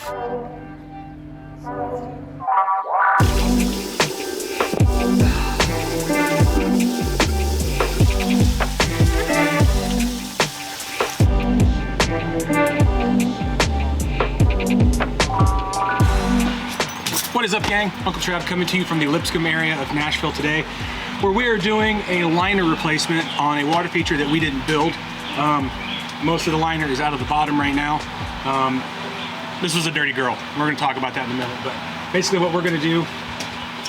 What is up, gang? Uncle Trav coming to you from the Lipscomb area of Nashville today, where we are doing a liner replacement on a water feature that we didn't build. Most of the liner is out of the bottom right now. This was a dirty girl. We're gonna talk about that in a minute, but basically what we're gonna do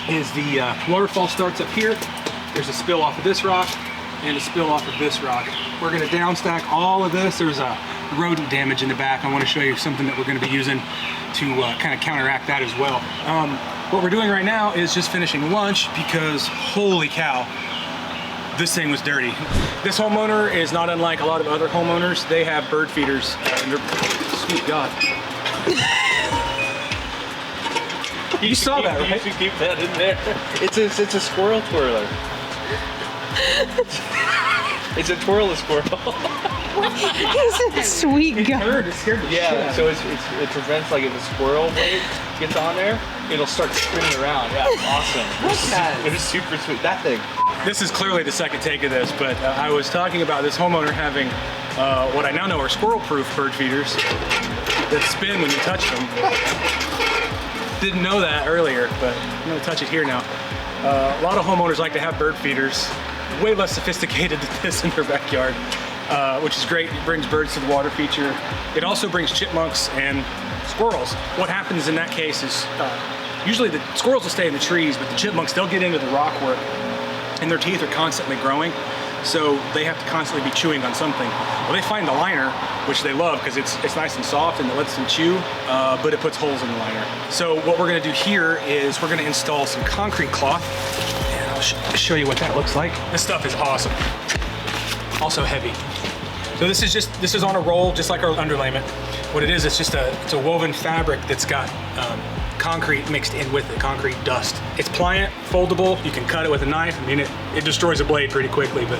is the waterfall starts up here. There's a spill off of this rock and a spill off of this rock. We're gonna downstack all of this. There's a rodent damage in the back. I wanna show you something that we're gonna be using to kind of counteract that as well. What we're doing right now is just finishing lunch because holy cow, this thing was dirty. This homeowner is not unlike a lot of other homeowners. They have bird feeders. Sweet God. You saw that, right? You should keep that in there. It's a squirrel twirler. It's a twirl-a squirrel. He's a sweet guy. It scared the shit Yeah, out so of me. it prevents, like, if a squirrel wave gets on there, it'll start spinning around. Yeah, it's awesome. It was super sweet. That thing. This is clearly the second take of this, but I was talking about this homeowner having what I now know are squirrel-proof bird feeders that spin when you touch them. Didn't know that earlier, but I'm gonna touch it here now. A lot of homeowners like to have bird feeders, way less sophisticated than this in their backyard, which is great. It brings birds to the water feature. It also brings chipmunks and squirrels. What happens in that case is usually the squirrels will stay in the trees, but the chipmunks, they'll get into the rock work and their teeth are constantly growing. So they have to constantly be chewing on something. Well, they find the liner, which they love because it's nice and soft and it lets them chew, but it puts holes in the liner. So what we're gonna do here is we're gonna install some concrete cloth, and I'll show you what that looks like. This stuff is awesome. Also heavy. So this is on a roll, just like our underlayment. What it is, it's a woven fabric that's got concrete mixed in with it, concrete dust. It's pliant, foldable, you can cut it with a knife. I mean, it destroys a blade pretty quickly, but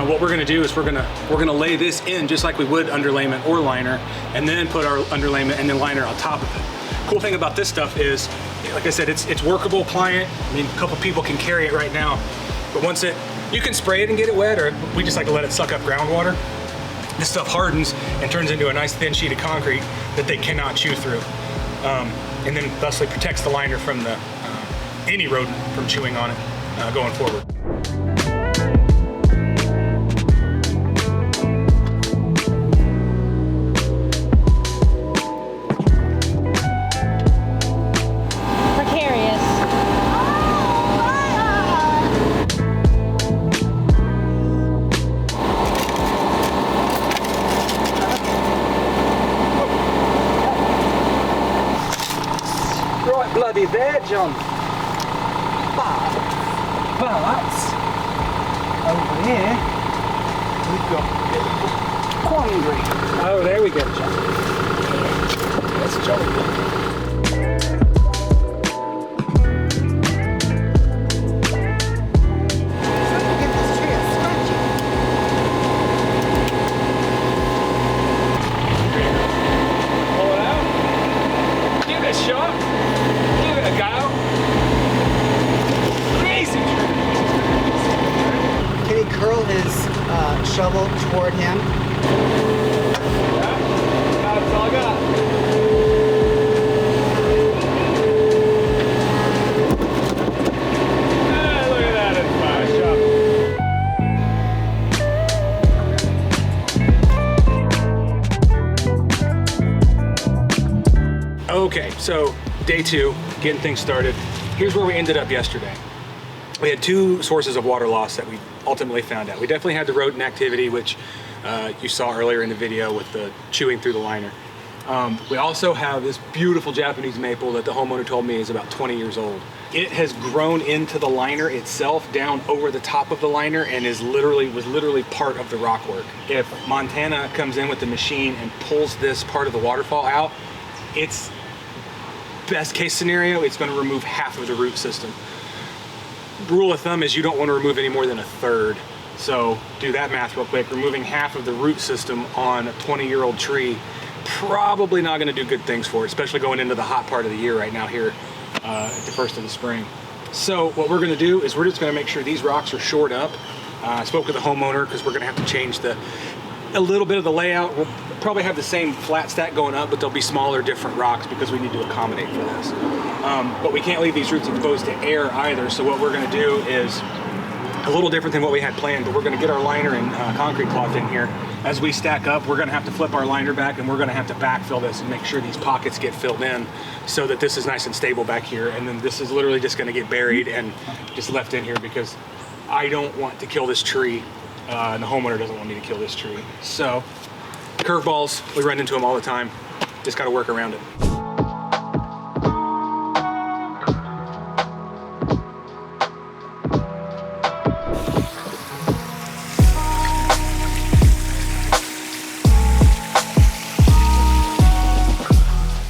what we're gonna do is we're gonna lay this in just like we would underlayment or liner, and then put our underlayment and then liner on top of it. Cool thing about this stuff is, like I said, it's workable, pliant. I mean, a couple people can carry it right now, but you can spray it and get it wet, or we just like to let it suck up groundwater. This stuff hardens and turns into a nice thin sheet of concrete that they cannot chew through. And then thusly protects the liner from any rodent from chewing on it going forward. Bloody there, John. But over here we've got a bit of a quandary. Oh, there we go, John. That's jolly. Curl his shovel toward him. That's all I got. Look at that, it's my shovel. Okay, so day 2, getting things started. Here's where we ended up yesterday. We had 2 sources of water loss that we ultimately found out. We definitely had the rodent activity, which you saw earlier in the video with the chewing through the liner. We also have this beautiful Japanese maple that the homeowner told me is about 20 years old. It has grown into the liner itself down over the top of the liner and was literally part of the rock work. If Montana comes in with the machine and pulls this part of the waterfall out, it's best case scenario, it's going to remove half of the root system. Rule of thumb is you don't want to remove any more than a third. So do that math real quick. Removing half of the root system on a 20-year-old tree probably not gonna do good things for it, especially going into the hot part of the year right now here at the first of the spring. So what we're gonna do is we're just gonna make sure these rocks are shored up. I spoke with the homeowner because we're gonna have to change a little bit of the layout. We'll probably have the same flat stack going up, but they'll be smaller, different rocks because we need to accommodate for this. But we can't leave these roots exposed to air either. So what we're gonna do is a little different than what we had planned, but we're gonna get our liner and concrete cloth in here. As we stack up, we're gonna have to flip our liner back and we're gonna have to backfill this and make sure these pockets get filled in so that this is nice and stable back here. And then this is literally just gonna get buried and just left in here because I don't want to kill this tree and the homeowner doesn't want me to kill this tree. So, curveballs, we run into them all the time. Just gotta work around it.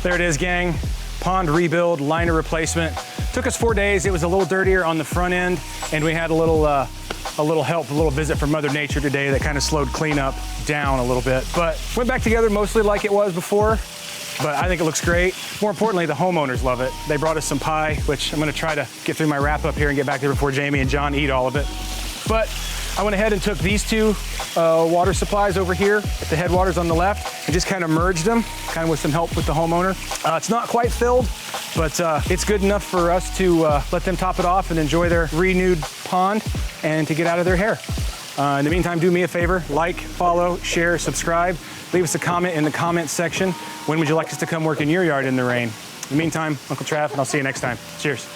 There it is, gang. Pond rebuild, liner replacement. Took us 4 days. It was a little dirtier on the front end, and we had a little help, a little visit from Mother Nature today that kind of slowed cleanup down a little bit. But went back together mostly like it was before, but I think it looks great. More importantly, the homeowners love it. They brought us some pie, which I'm gonna try to get through my wrap up here and get back there before Jamie and John eat all of it. But I went ahead and took these two water supplies over here at the headwaters on the left and just kind of merged them, kind of with some help with the homeowner. It's not quite filled, but it's good enough for us to let them top it off and enjoy their renewed pond and to get out of their hair. In the meantime, do me a favor, like, follow, share, subscribe. Leave us a comment in the comments section. When would you like us to come work in your yard in the rain? In the meantime, Uncle Trav, and I'll see you next time. Cheers.